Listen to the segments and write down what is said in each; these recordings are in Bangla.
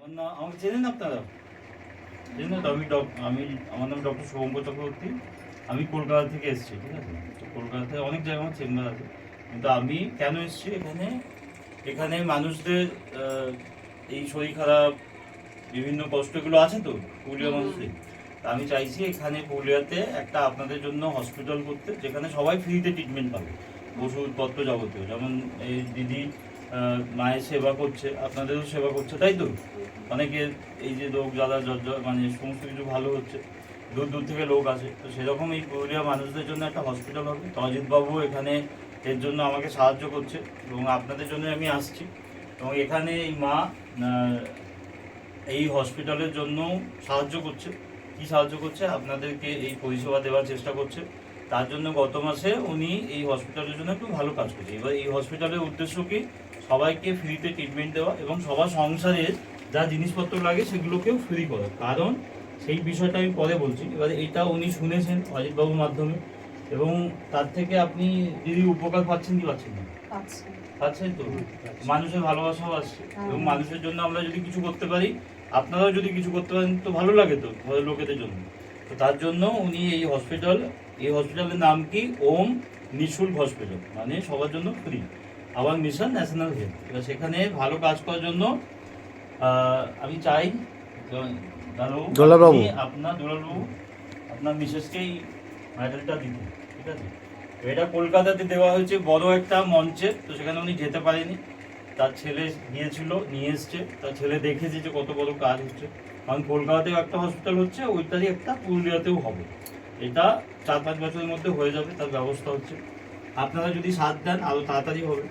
আমাকে চেনেন আপনারা? চেনেন তো? আমার নাম ডক্টর শুভঙ্কর চক্রবর্তী। আমি কলকাতা থেকে এসেছি, ঠিক আছে? তো কলকাতাতে অনেক জায়গায় আমার চেম্বার আছে, কিন্তু আমি কেন এসেছি এখানে, এখানে মানুষদের এই শরীর খারাপ বিভিন্ন কষ্টগুলো আছে তো পুরুলিয়া মানুষদের। তা আমি চাইছি এখানে পুরুলিয়াতে একটা আপনাদের জন্য হসপিটাল করতে, যেখানে সবাই ফ্রিতে ট্রিটমেন্ট পাবে, ওষুধপত্র যাবতীয়। যেমন এই দিদি মায়ের সেবা করছে, আপনাদেরও সেবা করছে, তাই তো? অনেকে এই যে রোগ জ্বালা মানে সমস্ত কিছু ভালো হচ্ছে, দূর দূর থেকে লোক আসে, তো সেরকম এই পুরুলিয়া মানুষদের জন্য একটা হসপিটাল হবে। তো অজিতবাবু এখানে এর জন্য আমাকে সাহায্য করছে এবং আপনাদের জন্য আমি আসছি। এবং এখানে এই মা এই হসপিটালের জন্য সাহায্য করছে। কি সাহায্য করছে? আপনাদেরকে এই পরিষেবা দেওয়ার চেষ্টা করছে। তার জন্য গত মাসে উনি এই হসপিটালের জন্য একটু ভালো কাজ করছে। এবার এই হসপিটালের উদ্দেশ্য কি? সবাইকে ফ্রিতে ট্রিটমেন্ট দেওয়া এবং সবার সংসারের যা জিনিসপত্র লাগে সেগুলোকেও ফ্রি করা। কারণ সেই বিষয়টা আমি পরে বলছি। এবারে এটা উনি শুনেছেন অজিতবাবুর মাধ্যমে, এবং তার থেকে আপনি দিদি উপকার পাচ্ছেন কি পাচ্ছেন না? পাচ্ছেন তো? মানুষের ভালোবাসাও আসছে, এবং মানুষের জন্য আমরা যদি কিছু করতে পারি, আপনারাও যদি কিছু করতে পারেন তো ভালো লাগে তো ঘরের লোকেদের জন্য। তো তার জন্য উনি এই হসপিটালের নাম কি? ওম নিঃশুল্ক হসপিটাল, মানে সবার জন্য ফ্রি। আবার মিশন ন্যাশনাল হেলথ। এবার সেখানে ভালো কাজ করার জন্য আমি চাই দুলালবাবু, আপনার মিসেসকেই মেডেলটা দিতে, ঠিক আছে? এটা কলকাতাতে দেওয়া হয়েছে বড় একটা মঞ্চে, তো সেখানে উনি যেতে পারেনি। তার ছেলে গিয়েছিল, নিয়ে এসছে। তার ছেলে দেখেছে যে কত বড় কাজ হচ্ছে, কারণ কলকাতাতেও একটা হসপিটাল হচ্ছে, ওইটারই একটা পুরুলিয়াতেও হবে। এটা 4-5 বছরের মধ্যে হয়ে যাবে, তার ব্যবস্থা হচ্ছে। আপনারা যদি সাথ দেন আরও তাড়াতাড়ি হবে।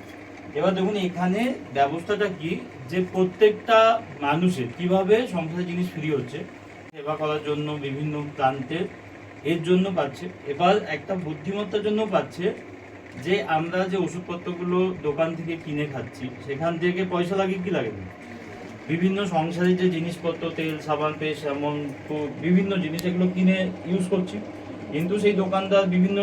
এবার দেখুন এখানে ব্যবস্থাটা কি, যে প্রত্যেকটা মানুষের কিভাবে সংসারে জিনিস ফ্রি হচ্ছে সেবা করার জন্য বিভিন্ন প্রান্তে এর জন্য পাচ্ছে। এবার একটা বুদ্ধিমত্তার জন্য পাচ্ছে, যে আমরা যে ওষুধপত্রগুলো দোকান থেকে কিনে খাচ্ছি সেখান থেকে পয়সা লাগে কি লাগে না? বিভিন্ন সংসারের যে জিনিসপত্র, তেল সাবান পেস্ট এমন বিভিন্ন জিনিস এগুলো কিনে ইউজ করছি, কিন্তু সেই দোকানদার বিভিন্ন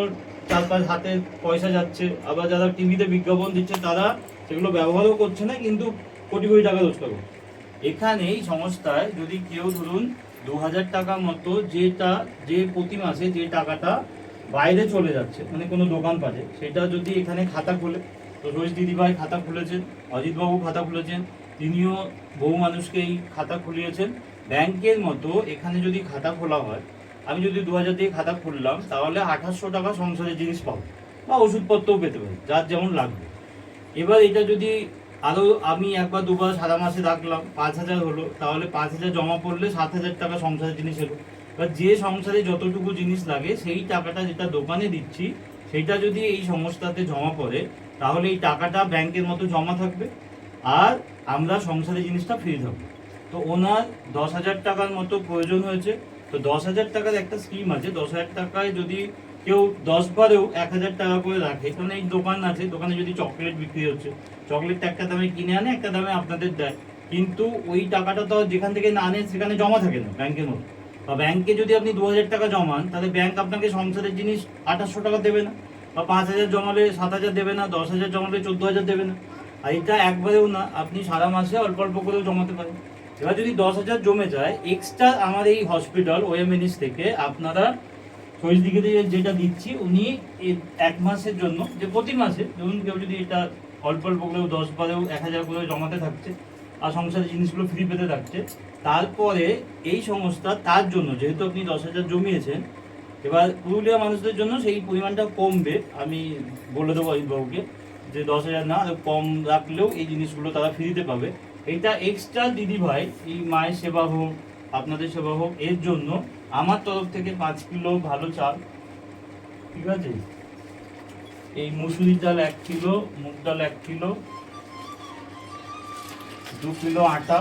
4-5 হাতে পয়সা যাচ্ছে। আবার যারা টিভিতে বিজ্ঞাপন দিচ্ছে তারা সেগুলো ব্যবহারও করছে না, কিন্তু কোটি কোটি টাকা রোজগার করছে। এখানে এই সংস্থায় যদি কেউ ধরুন 2000 টাকা মতো যে প্রতি মাসে যে টাকাটা বাইরে চলে যাচ্ছে, মানে কোনো দোকান পাটে, সেটা যদি এখানে খাতা খোলে, তো রোজ দিদিভাই খাতা খুলেছেন, অজিতবাবু খাতা খুলেছেন, তিনিও বহু মানুষকে এই খাতা খুলিয়েছেন। ব্যাংকের মতো এখানে যদি খাতা খোলা হয়, আমি যদি 2000 দিয়ে খাতা খুললাম, তাহলে 2800 টাকা সংসারের জিনিস পাবো, বা ওষুধপত্রও পেতে পারি, যার যেমন লাগবে। এবার এটা যদি আরও আমি একবার দুবার সারা মাসে রাখলাম, 5000 হলো, তাহলে 5000 জমা পড়লে 7000 টাকা সংসারের জিনিস এলো। এবার যে সংসারে যতটুকু জিনিস লাগে সেই টাকাটা যেটা দোকানে দিচ্ছি, সেইটা যদি এই সংস্থাতে জমা পড়ে, তাহলে এই টাকাটা ব্যাংকের মতো জমা থাকবে, আর আমরা সংসারে জিনিসটা ফ্রি থাকবো। তো ওনার 10,000 টাকার মতো প্রয়োজন হয়েছে। তো 10,000 টাকার একটা স্কিম আছে। 10,000 টাকায় যদি কেউ 10 বারেও 1,000 টাকা করে রাখে, কারণ এই দোকান আছে, দোকানে যদি চকলেট বিক্রি হচ্ছে, চকলেটটা একটা দামে কিনে আনে, একটা দামে আপনাদের দেয়, কিন্তু ওই টাকাটা তো যেখান থেকে না আনে সেখানে জমা থাকে না ব্যাংকের মতো। বা ব্যাংকে যদি আপনি 2,000 টাকা জমান, তাহলে ব্যাংক আপনাকে সংসারের জিনিস 2800 টাকা দেবে না, বা 5,000 জমালে 7,000 দেবে না, 10,000 জমালে 14,000 দেবে না। আর এটা একবারেও না, আপনি সারা মাসে অল্প অল্প করেও জমাতে পারেন। এবার যদি 10,000 জমে যায়, এক্সট্রা আমার এই হসপিটাল ওএমএনএস থেকে আপনারা চল্লিশ দিকে যেটা দিচ্ছি, উনি 1 মাসের জন্য, যে প্রতি মাসে ধরুন কেউ যদি এটা অল্প অল্প করেও 10 বারেও 1,000 করে জমাতে থাকছে, আর সংসারের জিনিসগুলো ফ্রি পেতে থাকছে, তারপরে এই সংস্থা তার জন্য, যেহেতু আপনি 10,000 জমিয়েছেন, এবার পুরুলিয়া মানুষদের জন্য সেই পরিমাণটা কমবে। আমি বলে দেবো অজিতবাবুকে যে 10,000 না, আরও কম রাখলেও এই জিনিসগুলো তারা ফ্রিতে পাবে। এটা এক্সট্রা দিদিভাই এই মায়ের সেবা হোক, আপনাদের সেবা হোক, এর জন্য আমার তরফ থেকে 5 কিলো ভালো চাল, ঠিক আছে? এই মুসুরির ডাল 1 কিলো, মুগ ডাল 1 কিলো, 2 কিলো আটা,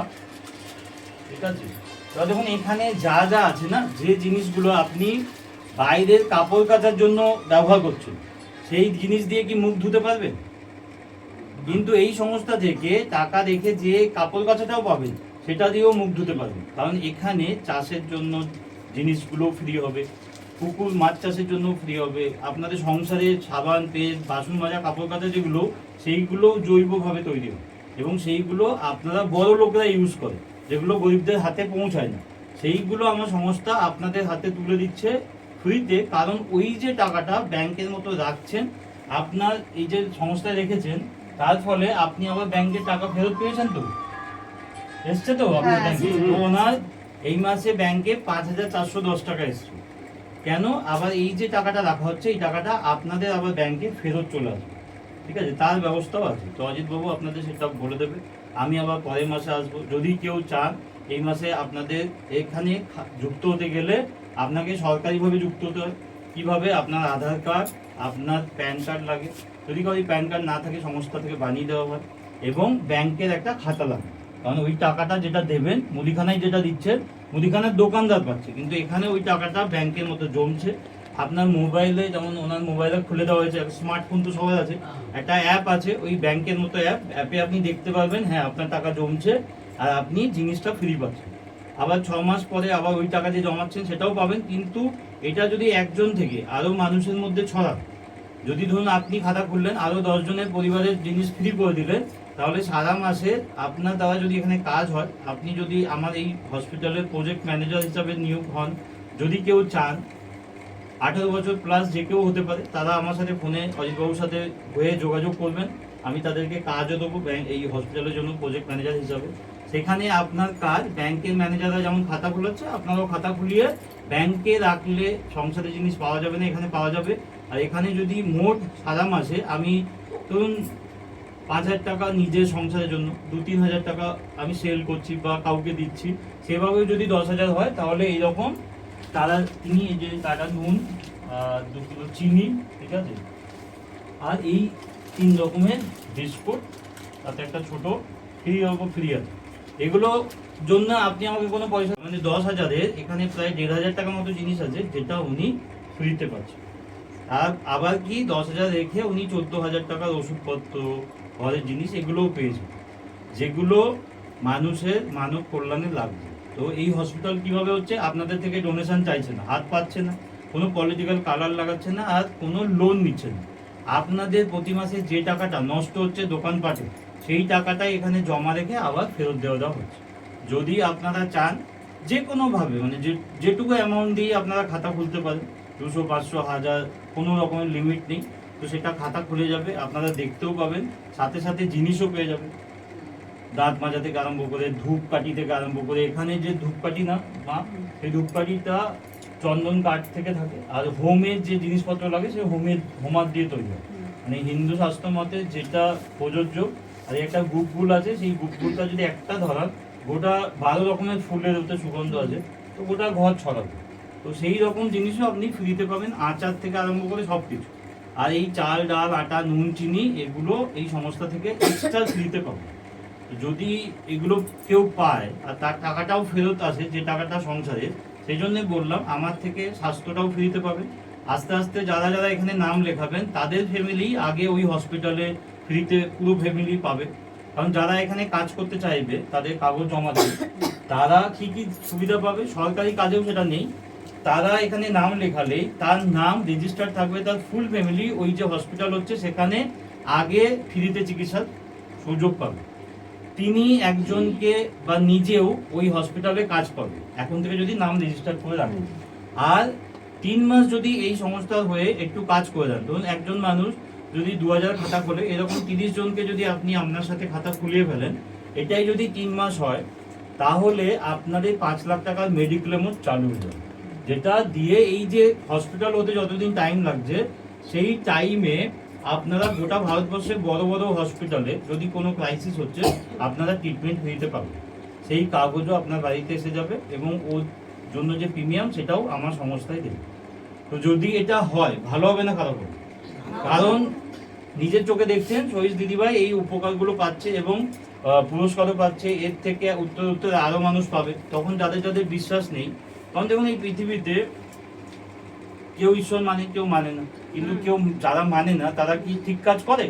ঠিক আছে? এবার দেখুন এখানে যা যা আছে না, যে জিনিসগুলো আপনি বাইরের কাপড় কাচার জন্য ব্যবহার করছেন, সেই জিনিস দিয়ে কি মুখ ধুতে পারবেন? কিন্তু এই সংস্থা থেকে টাকা রেখে যে কাপড় কাচাটাও পাবেন, সেটা দিয়েও মুখ ধুতে পারবেন। কারণ এখানে চাষের জন্য জিনিসগুলো ফ্রি হবে, পুকুর মাছ চাষের জন্য ফ্রি হবে, আপনাদের সংসারে সাবান পেস্ট বাসন মাজা কাপড় কাচা যেগুলো, সেইগুলো জৈবভাবে তৈরি হবে, এবং সেইগুলো আপনারা বড় লোকরা ইউজ করে। যেগুলো গরিবদের হাতে পৌঁছায় না, সেইগুলো আমার সংস্থা আপনাদের হাতে তুলে দিচ্ছে ফ্রিতে। কারণ ওই যে টাকাটা ব্যাংকের মতো রাখছেন, আপনার এই যে সংস্থায় রেখেছেন, তার ফলে আপনি আবার ব্যাংকের টাকা ফেরত পেয়েছেন, তো এসছে তো আপনার ব্যাংকে। তো ওনার এই মাসে ব্যাংকে 5,410 টাকা এসছে। কেন? আবার এই যে টাকাটা রাখা হচ্ছে, এই টাকাটা আপনাদের আবার ব্যাংকে ফেরত চলে আসবে, ঠিক আছে? তার ব্যবস্থাও আছে। তো অজিত বাবু আপনাদের সেটা বলে দেবে। আমি আবার পরের মাসে আসবো। যদি কেউ চান এই মাসে আপনাদের এখানে যুক্ত হতে গেলে আপনাকে সরকারিভাবে যুক্ত হতে হয়। কীভাবে? আপনার আধার কার্ড, আপনার প্যান কার্ড লাগে। যদি কারো প্যান কার্ড না থাকে সংস্থা থেকে বানিয়ে দেওয়া হয়, এবং ব্যাংকের একটা খাতা লাগে। কারণ ওই টাকাটা যেটা দেবেন, মুদিখানায় যেটা দিচ্ছেন, মুদিখানার দোকানদার পাচ্ছে, কিন্তু এখানে ওই টাকাটা ব্যাংকের মতো জমছে। আপনার মোবাইলে, যেমন ওনার মোবাইলে খুলে দেওয়া হয়েছে, স্মার্টফোন তো সবার আছে, একটা অ্যাপ আছে ওই ব্যাংকের মতো অ্যাপে আপনি দেখতে পারবেন হ্যাঁ আপনার টাকা জমছে, আর আপনি জিনিসটা ফ্রি পাচ্ছেন। আবার 6 মাস পরে আবার ওই টাকা যে জমাচ্ছেন সেটাও পাবেন। কিন্তু এটা যদি একজন থেকে আরও মানুষের মধ্যে ছড়ায়, যদি ধরুন আপনি খাতা খুললেন, আরও 10 জনের পরিবারের জিনিস ফ্রি করে দিলেন, তাহলে সারা মাসে আপনার দ্বারা যদি এখানে কাজ হয়, আপনি যদি আমার এই হসপিটালের প্রজেক্ট ম্যানেজার হিসাবে নিয়োগ হন, যদি কেউ চান, 18 বছর প্লাস যে কেউ হতে পারে, তারা আমার সাথে ফোনে অজিতবাবুর সাথে হয়ে যোগাযোগ করবেন। আমি তাদেরকে কাজও দেবো এই হসপিটালের জন্য প্রজেক্ট ম্যানেজার হিসাবে। সেখানে আপনার কাজ, ব্যাংকের ম্যানেজাররা যেমন খাতা খোলাচ্ছে, আপনারাও খাতা খুলিয়ে ব্যাংকে রাখলে সংসারের জিনিস পাওয়া যাবে না, এখানে পাওয়া যাবে। আর এখানে যদি মোট সারা মাসে আমি ধরুন 5,000 টাকা নিজের সংসারের জন্য, 2-3 হাজার টাকা আমি সেল করছি বা কাউকে দিচ্ছি, সেভাবে যদি 10,000 হয়, তাহলে এইরকম তিনি এই যে টাকা নুন, 2 কিলো চিনি, ঠিক আছে, আর এই 3 রকমের বিস্কুট, তাতে একটা ছোট ফ্রি আছে। এগুলো জন্য আপনি আমাকে কোনো পয়সা, মানে 10,000-এর এখানে প্রায় 1,500 টাকার মতো জিনিস আছে যেটা উনি ফ্রিতে পাচ্ছেন। আর আবার কি 10,000 রেখে উনি 14,000 টাকার ওষুধপত্র, ঘরের জিনিস এগুলোও পেয়েছেন, যেগুলো মানুষের মানব কল্যাণে লাগবে। তো এই হসপিটাল কিভাবে হচ্ছে? আপনাদের থেকে ডোনেশন চাইছে না, হাত পাচ্ছে না, কোনো পলিটিক্যাল কালার লাগাচ্ছে না, আর কোনো লোন নিচ্ছে না। আপনাদের প্রতি মাসে যে টাকাটা নষ্ট হচ্ছে দোকানপাটে, সেই টাকাটাই এখানে জমা রেখে আবার ফেরত দেওয়া হচ্ছে। যদি আপনারা চান যে কোনোভাবে, মানে যেটুকু অ্যামাউন্ট দিয়ে আপনারা খাতা খুলতে পারেন, 200, 500, 1000, কোনো রকমের লিমিট নেই। তো সেটা খাতা খুলে যাবে, আপনারা দেখতেও পাবেন, সাথে সাথে জিনিসও পেয়ে যাবেন। দাঁত মাজা থেকে আরম্ভ করে, ধূপকাঠি থেকে আরম্ভ করে, এখানে যে ধূপকাঠি না মা, সেই ধূপকাঠিটা চন্দন কাঠ থেকে থাকে। আর হোমের যে জিনিসপত্র লাগে সে হোমার দিয়ে তৈরি হয়, মানে হিন্দু শাস্ত্র মতে যেটা প্রযোজ্য। আর একটা গুপগুল আছে, সেই গুপগুলটা যদি একটা ধরান, গোটা 12 রকমের ফুলের ওতে সুগন্ধ আছে, তো গোটা ঘর ছড়াবে। তো সেই রকম জিনিসও আপনি ফ্রিতে পাবেন, আচার থেকে আরম্ভ করে সব কিছু। আর এই চাল, ডাল, আটা, নুন, চিনি, এগুলো এই সংস্থা থেকে এক্সট্রা ফ্রিতে পাবেন। যদি এগুলো কেউ পায় আর তার টাকাটাও ফেরত আসে, যে টাকাটা সংসারের, সেই জন্য বললাম আমার থেকে স্বাস্থ্যটাও ফ্রিতে পাবে। আস্তে আস্তে যারা যারা এখানে নাম লেখাবেন, তাদের ফ্যামিলি আগে ওই হসপিটালে ফ্রিতে পুরো ফ্যামিলি পাবে। কারণ যারা এখানে কাজ করতে চাইবে, তাদের কাগজ জমা দেবে, তারা কি কি সুবিধা পাবে, সরকারি কাজেও সেটা নেই। তারা এখানে নাম লেখালেই তার নাম রেজিস্টার থাকবে, তার ফুল ফ্যামিলি ওই যে হসপিটাল হচ্ছে সেখানে আগে ফ্রিতে চিকিৎসার সুযোগ পাবে। তিনি একজনকে বা নিজেও ওই হসপিটালে কাজ পাবে এখন থেকে, যদি নাম রেজিস্টার করে রাখেন। আর 3 মাস যদি এই সংস্থার হয়ে একটু কাজ করে দেন, ধরুন একজন মানুষ যদি 2,000 খাতা খোলে, এরকম 30 জনকে যদি আপনি আপনার সাথে খাতা খুলিয়ে ফেলেন, এটাই যদি 3 মাস হয়, তাহলে আপনাদের 5 লাখ টাকার মেডিক্লেমও চালু হয়ে যাবে, যেটা দিয়ে এই যে হসপিটাল হতে যতদিন টাইম লাগছে, সেই টাইমে আপনারা গোটা ভারতবর্ষের বড় বড় হসপিটালে যদি কোনো ক্রাইসিস হচ্ছে, আপনারা ট্রিটমেন্ট নিতে পারবেন। সেই কাগজও আপনার বাড়িতে এসে যাবে, এবং ওর জন্য যে প্রিমিয়াম সেটাও আমার সংস্থায় দেবে। তো যদি এটা হয়, ভালো হবে না খারাপ হবে? কারণ নিজের চোখে দেখছেন সহিস দিদিভাই এই উপকারগুলো পাচ্ছে, এবং পুরস্কারও পাচ্ছে। এর থেকে উত্তর আরও মানুষ পাবে। তখন যাদের যাদের বিশ্বাস নেই, কারণ দেখুন এই পৃথিবীতে কেউ ঈশ্বর মানে, কেউ মানে না, কিন্তু কেউ যারা মানে না তারা কি ঠিক কাজ করে?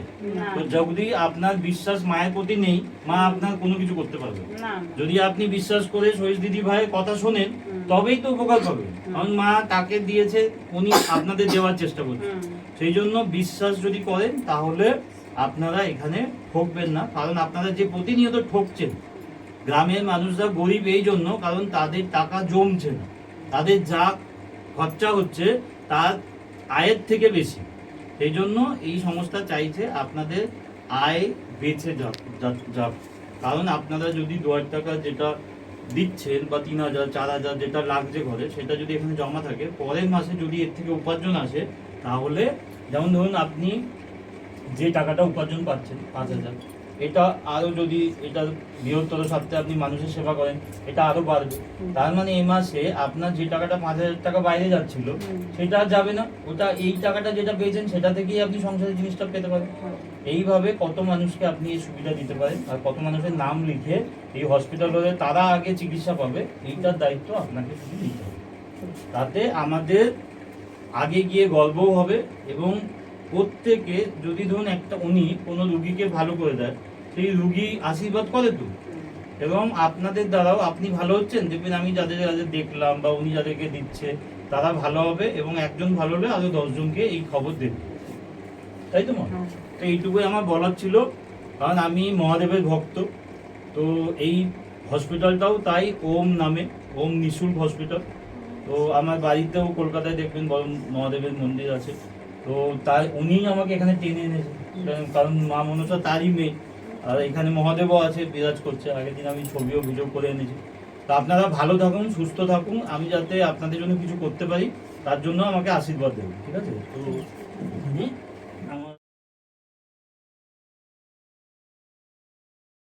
তো যদি আপনার বিশ্বাস মায়ের প্রতি নেই, মা আপনার কোনো কিছু করতে পারবে না। যদি আপনি বিশ্বাস করে সহিস দিদি ভাইয়ের কথা শোনেন, তবেই তো উপকার পাবে। কারণ মা তাকে দিয়েছে, উনি আপনাদের দেওয়ার চেষ্টা করছেন। সেই জন্য বিশ্বাস যদি করেন, তাহলে আপনারা এখানে ঠকবেন না। কারণ আপনারা যে প্রতিনিয়ত ঠকছেন, গ্রামের মানুষরা গরিব এই জন্য কারণ তাদের টাকা জমছে না, তাদের যা খরচা হচ্ছে তার আয়ের থেকে বেশি। সেই জন্য এই সংস্থা চাইছে আপনাদের আয় বেঁচে যাক। কারণ আপনারা যদি 2,000 টাকা যেটা দিচ্ছেন বা 3,000 4,000 যেটা লাগছে ঘরে, সেটা যদি এখানে জমা থাকে, পরের মাসে যদি এর থেকে উপার্জন আসে, তাহলে যেমন ধরুন আপনি যে টাকাটা উপার্জন পাচ্ছেন 5,000, এটা আরো যদি এটা বৃহত্তর স্বার্থে আপনি মানুষের সেবা করেন, এটা আরো বাড়বে। তার মানে এই মাসে আপনার যে টাকাটা 5,000 টাকা বাইরে যাচ্ছিল সেটা আর যাবে না, ওটা এই টাকাটা যেটা পেয়েছেন সেটা থেকেই আপনি সংসারের জিনিসটা পেতে পারেন। এইভাবে কত মানুষকে আপনি এই সুবিধা দিতে পারেন, আর কত মানুষের নাম লিখে এই হসপিটালে তারা আগে চিকিৎসা পাবে, এইটার দায়িত্ব আপনাকে শুধু নিতে হবে। তাতে আমাদের আগে গিয়ে গর্বও হবে, এবং প্রত্যেকে যদি ধরুন উনি কোনো রুগীকে ভালো করে দেয়, সেই রুগী আশীর্বাদ করে তো, এবং আপনাদের দ্বারাও আপনি ভালো হচ্ছেন, দেখবেন আমি যাদের যাদের দেখলাম বা উনি যাদেরকে দিচ্ছে তারা ভালো হবে, এবং একজন ভালো হলে আরো 10 জনকে এই খবর দেবে, তাই তো? তো এইটুকুই আমার বলার ছিল, কারণ আমি মহাদেবের ভক্ত। তো এই হসপিটালটাও তাই ওম নামে, ওম নিঃশুল্ক হসপিটাল। তো আমার বাড়িতেও কলকাতায় দেখবেন বড় মহাদেবের মন্দির আছে, তো তাই উনি আমাকে এখানে টেনে এনেছে, কারণ মা মনসা তারই মেয়ে, আর এখানে মহাদেবও আছে, বিরাজ করছে। আগের দিন আমি ছবিও ভিডিও করে এনেছি। তো আপনারা ভালো থাকুন, সুস্থ থাকুন, আমি যাতে আপনাদের জন্য কিছু করতে পারি তার জন্য আমাকে আশীর্বাদ দেবেন, ঠিক আছে? তো